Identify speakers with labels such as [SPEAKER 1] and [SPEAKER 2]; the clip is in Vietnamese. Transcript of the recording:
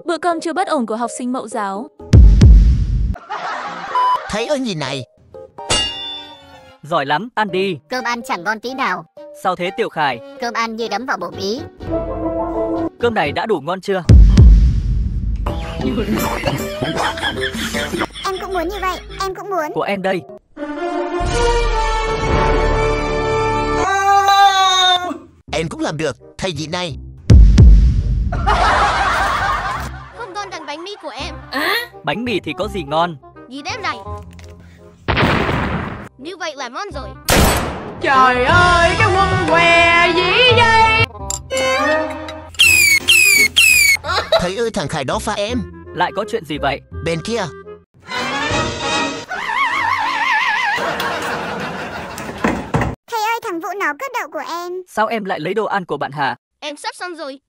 [SPEAKER 1] Bữa cơm trưa bất ổn của học sinh mẫu giáo.
[SPEAKER 2] Thấy ơi nhìn này.
[SPEAKER 3] Giỏi lắm, ăn đi.
[SPEAKER 4] Cơm ăn chẳng ngon tí nào.
[SPEAKER 3] Sao thế Tiểu Khải?
[SPEAKER 4] Cơm ăn như đấm vào bụng ý.
[SPEAKER 3] Cơm này đã đủ ngon chưa?
[SPEAKER 4] Em cũng muốn như vậy, em cũng muốn.
[SPEAKER 3] Của em đây.
[SPEAKER 2] Em cũng làm được, thầy gì này.
[SPEAKER 5] Không ngon bằng bánh mì của em.
[SPEAKER 3] Bánh mì thì có gì ngon?
[SPEAKER 5] Nhìn em này. Như vậy là ngon rồi.
[SPEAKER 6] Trời ơi, cái quân què gì vậy?
[SPEAKER 2] Thầy ơi, thằng Khải đó pha em.
[SPEAKER 3] Lại có chuyện gì vậy?
[SPEAKER 2] Bên kia.
[SPEAKER 4] Thầy ơi, thằng Vũ nó cướp đậu của em.
[SPEAKER 3] Sao em lại lấy đồ ăn của bạn hả?
[SPEAKER 5] Em sắp xong rồi.